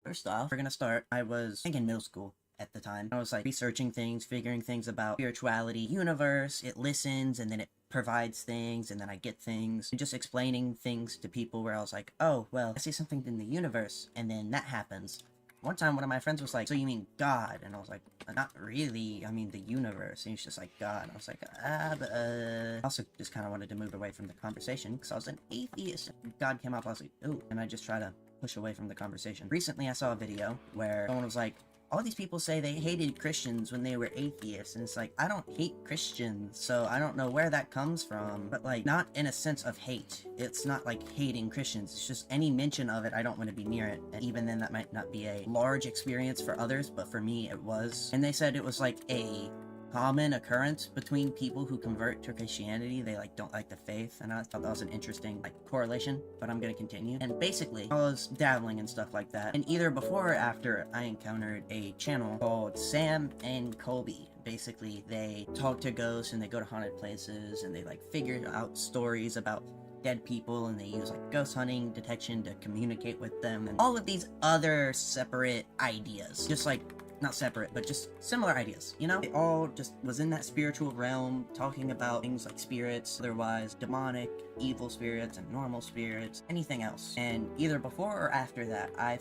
First off, we're gonna start. I was, I think, in middle school at the time. I was like researching things, figuring things about spirituality, universe. It listens and then it provides things, and then I get things. And just explaining things to people where I was like, oh, well, I see something in the universe, and then that happens. One time, one of my friends was like, so you mean God? And I was like, not really. I mean the universe. And he's just like, God. I was like, I also just kind of wanted to move away from the conversation because I was an atheist. God came up, I was like, ooh. And I just try to push away from the conversation. Recently, I saw a video where someone was like, all these people say they hated Christians when they were atheists, and it's like, I don't hate Christians, so I don't know where that comes from, but like, not in a sense of hate. It's not like hating Christians, it's just any mention of it, I don't want to be near it, and even then that might not be a large experience for others, but for me it was. And they said it was like a common occurrence between people who convert to Christianity. They like don't like the faith, and I thought that was an interesting like correlation, but I'm gonna continue. And basically I was dabbling and stuff like that, and either before or after I encountered a channel called Sam and Colby. Basically they talk to ghosts and they go to haunted places and they like figure out stories about dead people, and they use like ghost hunting detection to communicate with them, and all of these other separate ideas, just like not separate, but just similar ideas, you know? It all just was in that spiritual realm, talking about things like spirits, otherwise demonic, evil spirits, and normal spirits, anything else. And either before or after that, I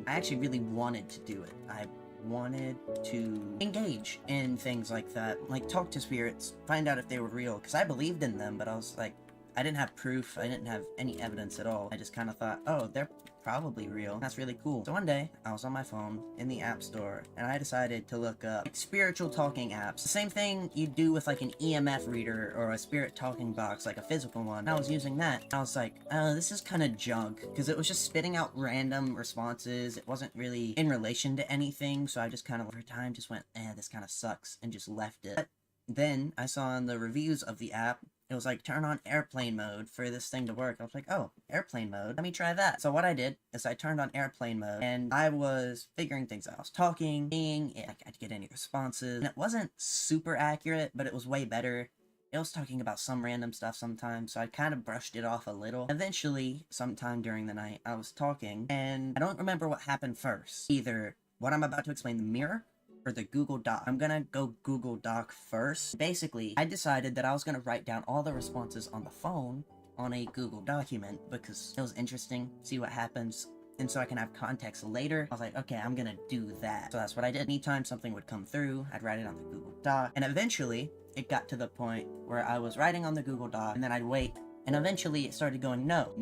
actually really wanted to do it. I wanted to engage in things like that, like talk to spirits, find out if they were real, because I believed in them, but I was like, I didn't have proof, I didn't have any evidence at all. I just kind of thought, oh, they're probably real. That's really cool. So one day, I was on my phone in the app store, and I decided to look up like, spiritual talking apps. The same thing you do with like an EMF reader or a spirit talking box, like a physical one. I was using that. I was like, this is kind of junk, because it was just spitting out random responses. It wasn't really in relation to anything, so I just kind of over time just went, this kind of sucks, and just left it. But then I saw in the reviews of the app, it was like, turn on airplane mode for this thing to work. I was like, oh, airplane mode? Let me try that. So what I did is I turned on airplane mode, and I was figuring things out. I was talking, seeing if I'd get any responses, and it wasn't super accurate, but it was way better. It was talking about some random stuff sometimes, so I kind of brushed it off a little. Eventually, sometime during the night, I was talking, and I don't remember what happened first. Either what I'm about to explain, the mirror, or the Google Doc. I'm gonna go Google Doc first. Basically, I decided that I was gonna write down all the responses on the phone on a Google document because it was interesting, see what happens, and so I can have context later. I was like, okay, I'm gonna do that. So that's what I did. Anytime something would come through, I'd write it on the Google Doc, and eventually, it got to the point where I was writing on the Google Doc, and then I'd wait, and eventually it started going, no,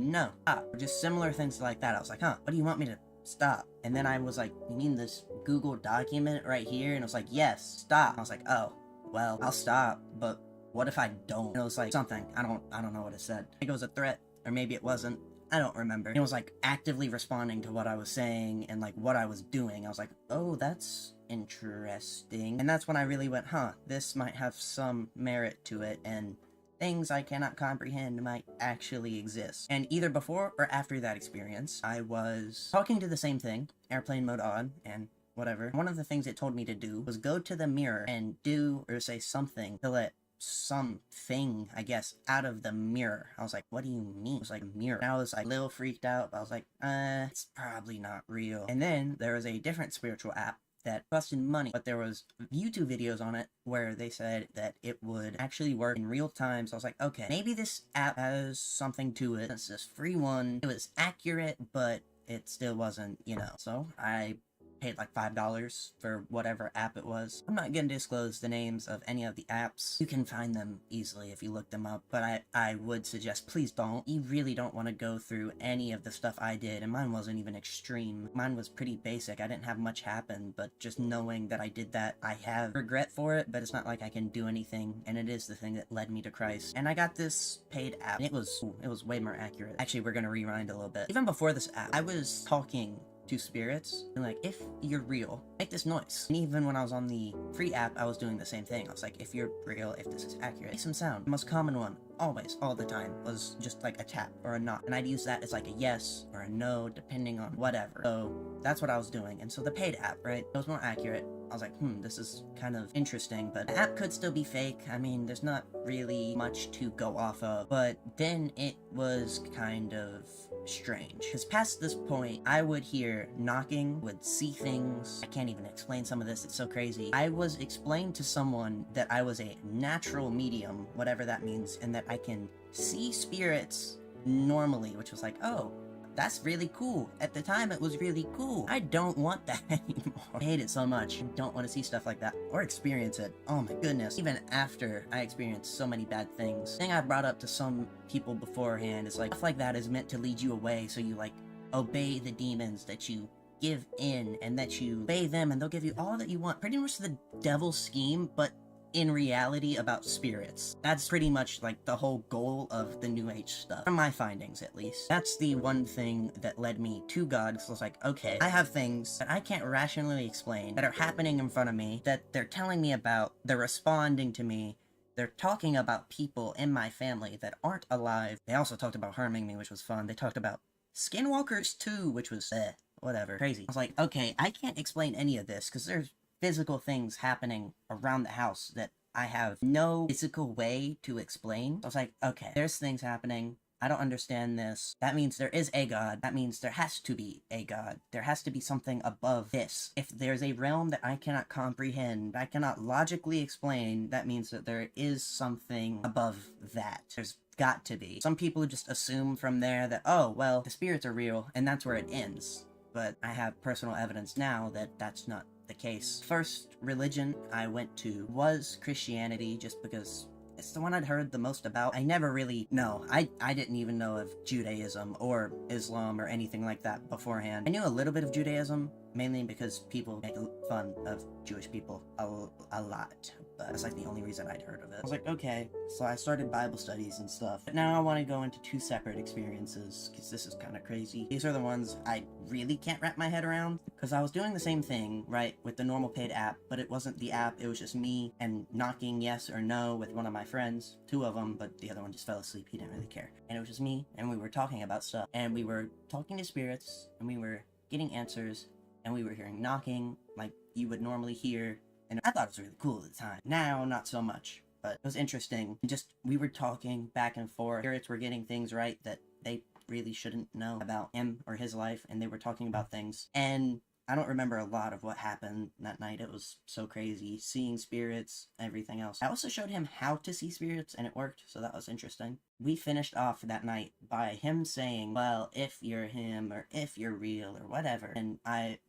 stop. Just similar things like that. I was like, what do you want me to stop? And then I was like, you mean this Google document right here? And it was like, yes, stop. I was like, oh, well, I'll stop, but what if I don't? And it was like something, I don't know what it said. I think it was a threat, or maybe it wasn't. I don't remember. It was like actively responding to what I was saying and like what I was doing. I was like, oh, that's interesting. And that's when I really went, this might have some merit to it, and things I cannot comprehend might actually exist. And either before or after that experience, I was talking to the same thing, airplane mode on, and whatever. One of the things it told me to do was go to the mirror and do or say something to let something, I guess, out of the mirror. I was like, what do you mean? It was like a mirror. And I was like a little freaked out, but I was like, it's probably not real. And then there was a different spiritual app that costed money, but there was YouTube videos on it where they said that it would actually work in real time. So I was like, okay, maybe this app has something to it. It's this free one. It was accurate, but it still wasn't, So I paid like $5 for whatever app it was. I'm not going to disclose the names of any of the apps. You can find them easily if you look them up, but I would suggest please don't. You really don't want to go through any of the stuff I did, and mine wasn't even extreme. Mine was pretty basic. I didn't have much happen, but just knowing that I did that, I have regret for it, but it's not like I can do anything, and it is the thing that led me to Christ. And I got this paid app, and it was way more accurate. Actually, we're going to rewind a little bit. Even before this app, I was talking to spirits and like, if you're real, make this noise. And even when I was on the free app, I was doing the same thing. I was like, if you're real, if this is accurate, make some sound. The most common one, always, all the time, was just like a tap or a knock, and I'd use that as like a yes or a no, depending on whatever. So that's what I was doing. And so the paid app, right, it was more accurate. I was like, this is kind of interesting, but the app could still be fake. I mean, there's not really much to go off of, but then it was kind of strange. Because past this point, I would hear knocking, would see things. I can't even explain some of this, it's so crazy. I was explained to someone that I was a natural medium, whatever that means, and that I can see spirits normally, which was like, oh, that's really cool. At the time, it was really cool. I don't want that anymore. I hate it so much. I don't want to see stuff like that or experience it. Oh my goodness. Even after I experienced so many bad things. The thing I brought up to some people beforehand is like, stuff like that is meant to lead you away, so you like obey the demons, that you give in and that you obey them and they'll give you all that you want. Pretty much the devil's scheme, but in reality about spirits. That's pretty much like the whole goal of the New Age stuff, from my findings at least. That's the one thing that led me to God, because I was like, okay, I have things that I can't rationally explain that are happening in front of me, that they're telling me about, they're responding to me, they're talking about people in my family that aren't alive. They also talked about harming me, which was fun. They talked about skinwalkers too, which was whatever, crazy. I was like, okay, I can't explain any of this because there's physical things happening around the house that I have no physical way to explain. I was like, okay, there's things happening. I don't understand this. That means there is a God. That means there has to be a God. There has to be something above this. If there's a realm that I cannot comprehend, I cannot logically explain, that means that there is something above that. There's got to be. Some people just assume from there that, oh, well, the spirits are real, and that's where it ends. But I have personal evidence now that that's not the case. First religion I went to was Christianity, just because it's the one I'd heard the most about. I never really, no, I didn't even know of Judaism or Islam or anything like that beforehand. I knew a little bit of Judaism, mainly because people make fun of Jewish people a lot, but that's like the only reason I'd heard of it. I was like, okay, so I started Bible studies and stuff, but now I want to go into two separate experiences, because this is kind of crazy. These are the ones I really can't wrap my head around, because I was doing the same thing, right, with the normal paid app, but it wasn't the app, it was just me and knocking yes or no with one of my friends, two of them, but the other one just fell asleep, he didn't really care. And it was just me, and we were talking about stuff, and we were talking to spirits, and we were getting answers, and we were hearing knocking, like you would normally hear, and I thought it was really cool at the time. Now, not so much, but it was interesting. Just, we were talking back and forth. Spirits were getting things right that they really shouldn't know about him or his life, and they were talking about things. And I don't remember a lot of what happened that night. It was so crazy. Seeing spirits, everything else. I also showed him how to see spirits, and it worked, so that was interesting. We finished off that night by him saying, well, if you're him, or if you're real, or whatever, and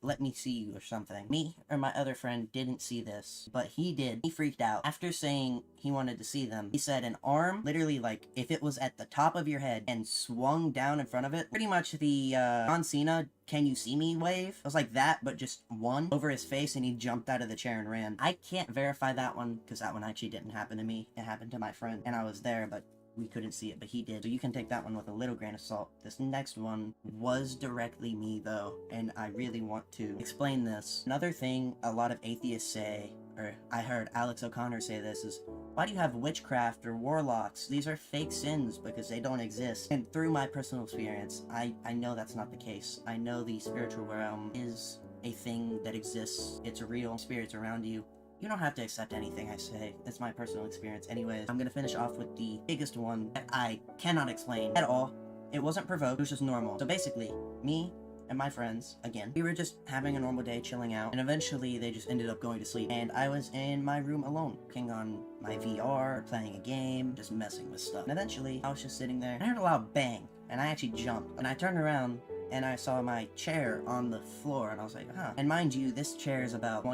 let me see you or something. Me or my other friend didn't see this, but he did. He freaked out. After saying he wanted to see them, he said an arm, literally like, if it was at the top of your head and swung down in front of it, pretty much the John Cena, can you see me wave? It was like that, but just one over his face, and he jumped out of the chair and ran. I can't verify that one, because that one actually didn't happen to me. It happened to my friend, and I was there, but we couldn't see it, but he did. So you can take that one with a little grain of salt. This next one was directly me, though, and I really want to explain this. Another thing a lot of atheists say, or I heard Alex O'Connor say this, is, why do you have witchcraft or warlocks? These are fake sins because they don't exist. And through my personal experience, I know that's not the case. I know the spiritual realm is a thing that exists. It's real. Spirits around you. You don't have to accept anything I say. It's my personal experience. Anyways, I'm gonna finish off with the biggest one that I cannot explain at all. It wasn't provoked, it was just normal. So basically, me and my friends, again, we were just having a normal day, chilling out, and eventually they just ended up going to sleep. And I was in my room alone, working on my VR, playing a game, just messing with stuff. And eventually, I was just sitting there, and I heard a loud bang, and I actually jumped. And I turned around, and I saw my chair on the floor, and I was like, huh. And mind you, this chair is about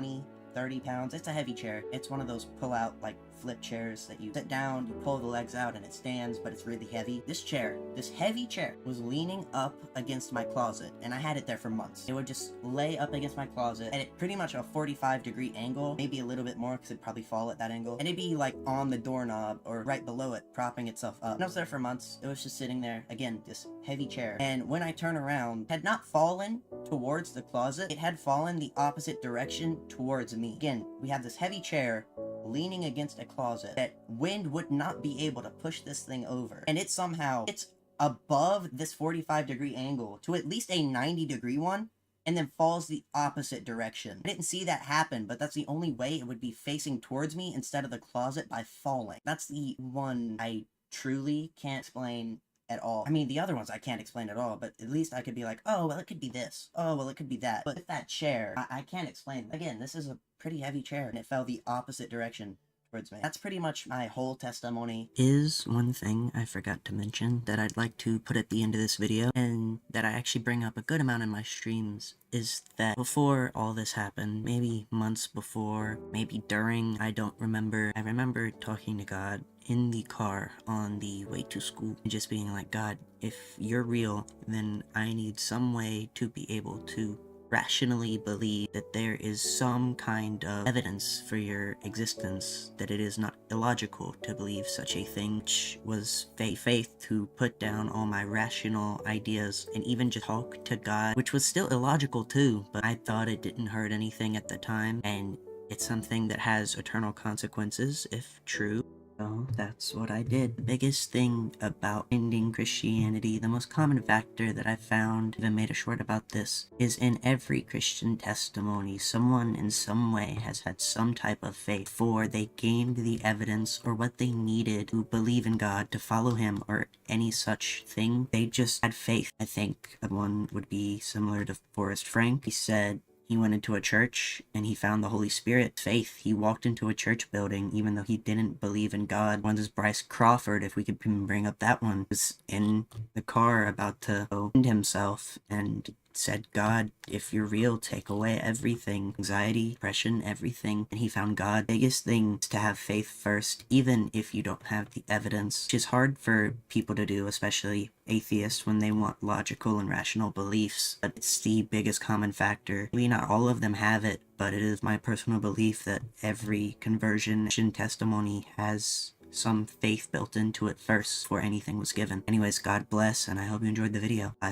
30 pounds. It's a heavy chair. It's one of those pull out, like, flip chairs that you sit down, you pull the legs out, and it stands, but it's really heavy. This chair, this heavy chair, was leaning up against my closet, and I had it there for months. It would just lay up against my closet at pretty much a 45-degree angle, maybe a little bit more, because it'd probably fall at that angle, and it'd be, like, on the doorknob, or right below it, propping itself up. And I was there for months. It was just sitting there, again, this heavy chair. And when I turn around, it had not fallen towards the closet, it had fallen the opposite direction towards me. Again, we have this heavy chair leaning against a closet that wind would not be able to push this thing over, and it's above this 45-degree angle to at least a 90-degree one, and then falls the opposite direction. I didn't see that happen, but that's the only way it would be facing towards me instead of the closet, by falling. That's the one I truly can't explain at all. I mean, the other ones I can't explain at all, but at least I could be like, oh, well, it could be this. Oh, well, it could be that. But with that chair, I can't explain. Again, this is a pretty heavy chair, and it fell the opposite direction towards me. That's pretty much my whole testimony. Is one thing I forgot to mention that I'd like to put at the end of this video, and that I actually bring up a good amount in my streams, is that before all this happened, maybe months before, maybe during, I don't remember, I remember talking to God in the car on the way to school, and just being like, God, if you're real, then I need some way to be able to rationally believe that there is some kind of evidence for your existence, that it is not illogical to believe such a thing, which was faith to put down all my rational ideas and even just talk to God, which was still illogical too, but I thought it didn't hurt anything at the time, and it's something that has eternal consequences if true. So that's what I did. The biggest thing about ending Christianity, the most common factor that I've found, even made a short about this, is in every Christian testimony, someone in some way has had some type of faith before they gained the evidence or what they needed to believe in God, to follow him, or any such thing. They just had faith. I think one would be similar to Forrest Frank. He said, he went into a church and he found the Holy Spirit. Faith. He walked into a church building even though he didn't believe in God. One is Bryce Crawford, if we could bring up that one, was in the car about to end himself and said, God, if you're real, take away everything. Anxiety, depression, everything. And he found God. Biggest thing is to have faith first, even if you don't have the evidence, which is hard for people to do, especially atheists, when they want logical and rational beliefs. But it's the biggest common factor. Maybe not all of them have it, but it is my personal belief that every conversion testimony has some faith built into it first before anything was given. Anyways, God bless, and I hope you enjoyed the video. Bye.